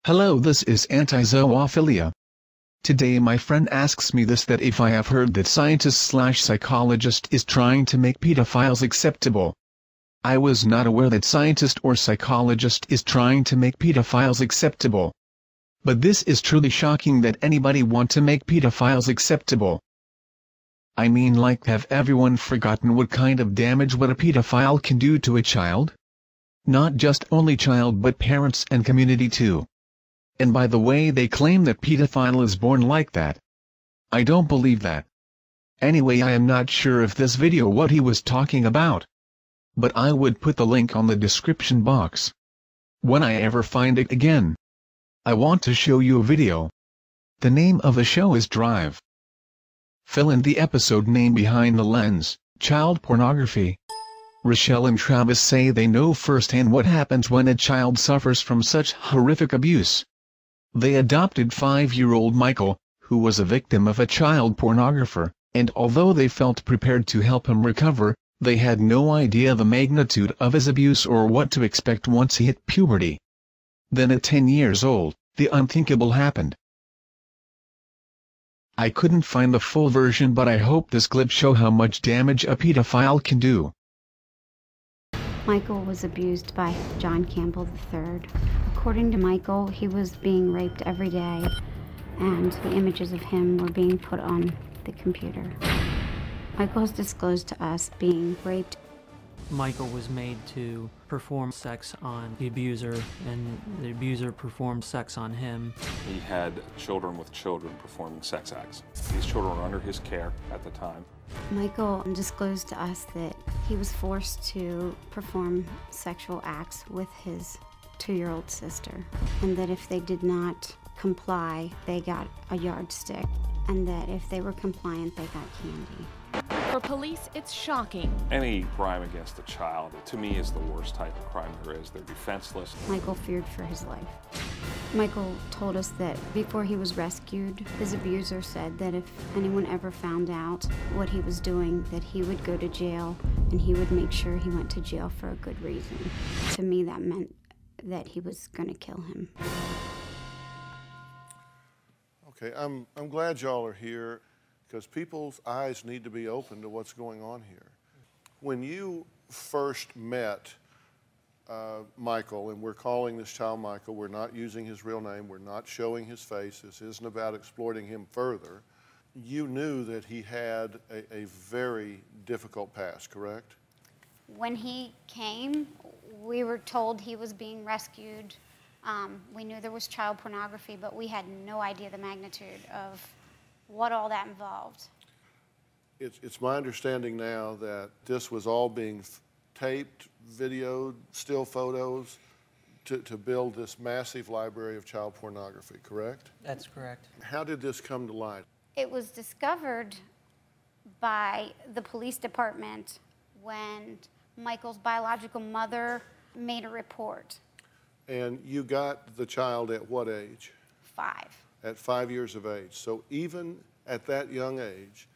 Hello, this is Anti-Zoophilia. Today my friend asks me that if I have heard that scientist/psychologist is trying to make pedophiles acceptable. I was not aware that scientist or psychologist is trying to make pedophiles acceptable. But this is truly shocking that anybody want to make pedophiles acceptable. I mean, like, have everyone forgotten what kind of damage what a pedophile can do to a child? Not just only child but parents and community too. And by the way, they claim that pedophile is born like that. I don't believe that. Anyway, I am not sure if this video what he was talking about. But I would put the link on the description box. When I ever find it again. I want to show you a video. The name of the show is Drive. Fill in the episode name behind the lens, child pornography. Richelle and Travis say they know firsthand what happens when a child suffers from such horrific abuse. They adopted 5-year-old Michael, who was a victim of a child pornographer, and although they felt prepared to help him recover, they had no idea the magnitude of his abuse or what to expect once he hit puberty. Then at 10 years old, the unthinkable happened. I couldn't find the full version, but I hope this clip show how much damage a pedophile can do. Michael was abused by John Campbell III. According to Michael, he was being raped every day, and the images of him were being put on the computer. Michael has disclosed to us being raped. Michael was made to perform sex on the abuser, and the abuser performed sex on him. He had children with children performing sex acts. These children were under his care at the time. Michael disclosed to us that he was forced to perform sexual acts with his 2-year-old sister, and that if they did not comply, they got a yardstick, and that if they were compliant, they got candy. For police, it's shocking. Any crime against a child, to me, is the worst type of crime there is. They're defenseless. Michael feared for his life. Michael told us that before he was rescued, his abuser said that if anyone ever found out what he was doing, that he would go to jail, and he would make sure he went to jail for a good reason. To me, that meant that he was going to kill him. Okay, I'm glad y'all are here, because people's eyes need to be open to what's going on here. When you first met Michael, and we're calling this child Michael, we're not using his real name, we're not showing his face, this isn't about exploiting him further, you knew that he had a very difficult past, correct? When he came, we were told he was being rescued. We knew there was child pornography, but we had no idea the magnitude of what all that involved. It's my understanding now that this was all being taped, videoed, still photos, to build this massive library of child pornography, correct? That's correct. How did this come to light? It was discovered by the police department when Michael's biological mother made a report. And you got the child at what age? 5. At 5 years of age. So even at that young age,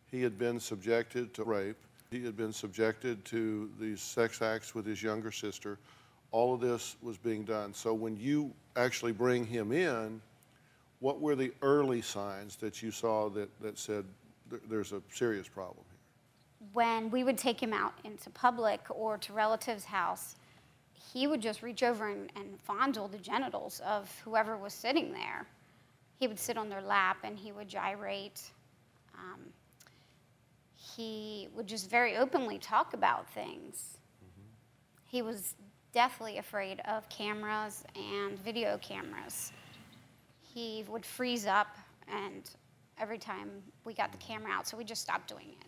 he had been subjected to rape. He had been subjected to these sex acts with his younger sister. All of this was being done. So when you actually bring him in, what were the early signs that you saw that said there's a serious problem here? When we would take him out into public or to relatives' house, he would just reach over and fondle the genitals of whoever was sitting there. He would sit on their lap and he would gyrate. He would just very openly talk about things. He was deathly afraid of cameras and video cameras. He would freeze up, and every time we got the camera out, so we just stopped doing it.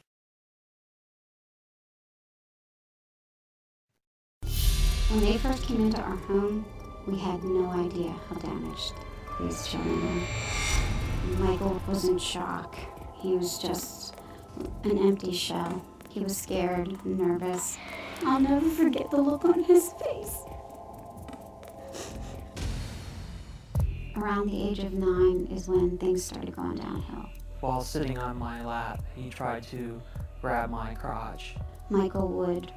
When they first came into our home, we had no idea how damaged these children were. Michael was in shock. He was just an empty shell. He was scared and nervous. I'll never forget the look on his face. Around the age of 9 is when things started going downhill. While sitting on my lap, he tried to grab my crotch. Michael would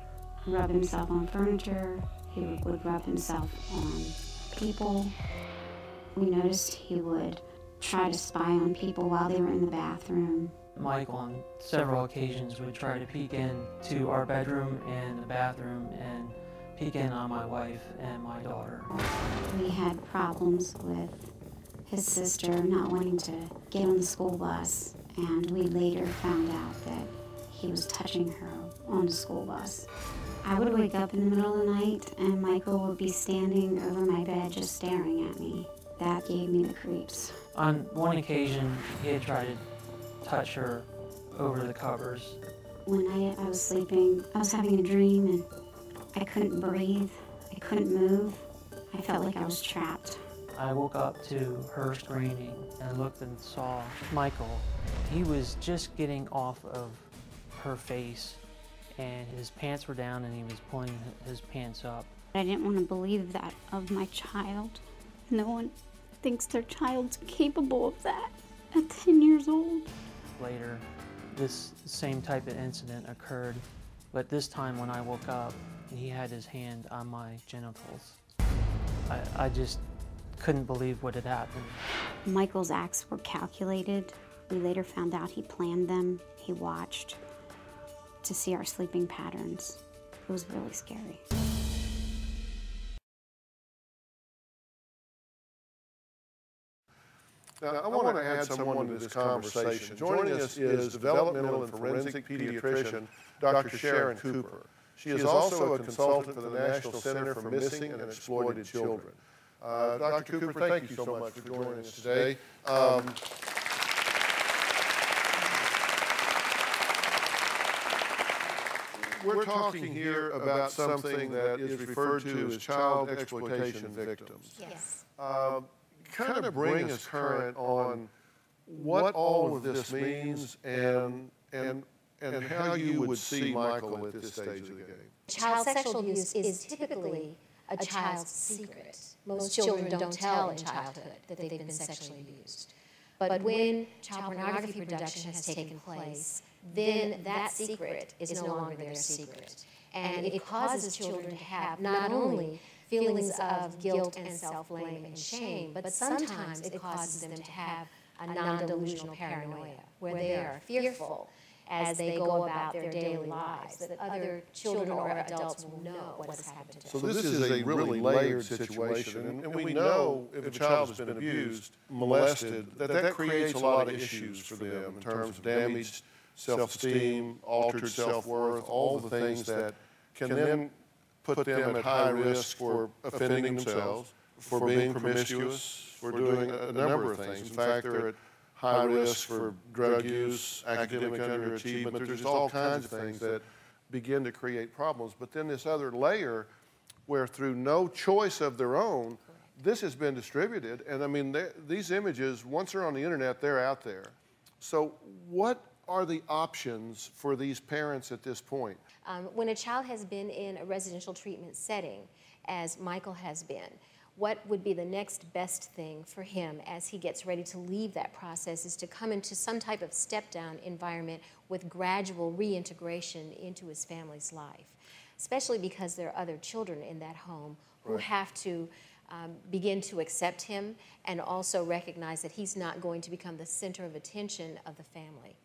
rub himself on furniture. He would rub himself on people. We noticed he would try to spy on people while they were in the bathroom. Michael on several occasions would try to peek into our bedroom and the bathroom and peek in on my wife and my daughter. We had problems with his sister not wanting to get on the school bus, and we later found out that he was touching her on the school bus. I would wake up in the middle of the night and Michael would be standing over my bed just staring at me. That gave me the creeps. On one occasion, he had tried to touch her over the covers. When I was sleeping, I was having a dream and I couldn't breathe, I couldn't move. I felt like I was trapped. I woke up to her screaming and looked and saw Michael. He was just getting off of her face and his pants were down and he was pulling his pants up. I didn't want to believe that of my child. No one thinks their child's capable of that at 10 years old. Later, this same type of incident occurred, but this time when I woke up, he had his hand on my genitals. I just couldn't believe what had happened. Michael's acts were calculated. We later found out he planned them. He watched to see our sleeping patterns. It was really scary. Now, I want to add someone to this conversation. Joining us is developmental and forensic pediatrician, Dr. Sharon Cooper. She is also a consultant for the National Center for Missing and Exploited Children. Dr. Cooper, thank you so much for joining us today. We're talking here about something that is referred to as child exploitation victims. Yes. Kind of bring us current on what all of this means and how you would see Michael at this stage of the game. Child sexual abuse is typically a child's secret. Most children don't tell in childhood that they've been sexually abused. But when child pornography production has taken place, then that secret is no longer their secret. And it causes children to have not only feelings of guilt and self-blame and shame, but sometimes it causes them to have a non-delusional paranoia, where they are fearful as they go about their daily lives, that other children or adults will know what has happened to them. So this is a really layered situation, and we know if a child has been abused, molested, that creates a lot of issues for them in terms of damaged self-esteem, altered self-worth, all the things that can then put them at high risk for offending themselves, for being promiscuous, for doing a number of things. In fact, they're at high risk for drug use, academic underachievement. There's just all kinds of things that begin to create problems. But then this other layer where through no choice of their own, this has been distributed. And I mean, these images, once they're on the internet, they're out there. So what are the options for these parents at this point? When a child has been in a residential treatment setting, as Michael has been, what would be the next best thing for him as he gets ready to leave that process is to come into some type of step-down environment with gradual reintegration into his family's life, especially because there are other children in that home who have to begin to accept him and also recognize that he's not going to become the center of attention of the family.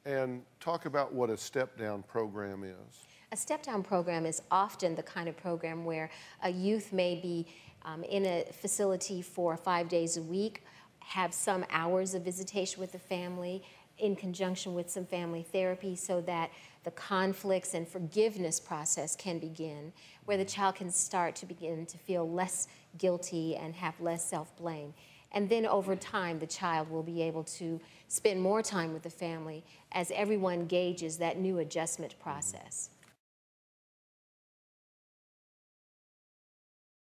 And talk about what a step-down program is. A step-down program is often the kind of program where a youth may be in a facility for 5 days a week, have some hours of visitation with the family in conjunction with some family therapy so that the conflicts and forgiveness process can begin, where the child can start to begin to feel less guilty and have less self-blame. And then over time, the child will be able to spend more time with the family as everyone gauges that new adjustment process.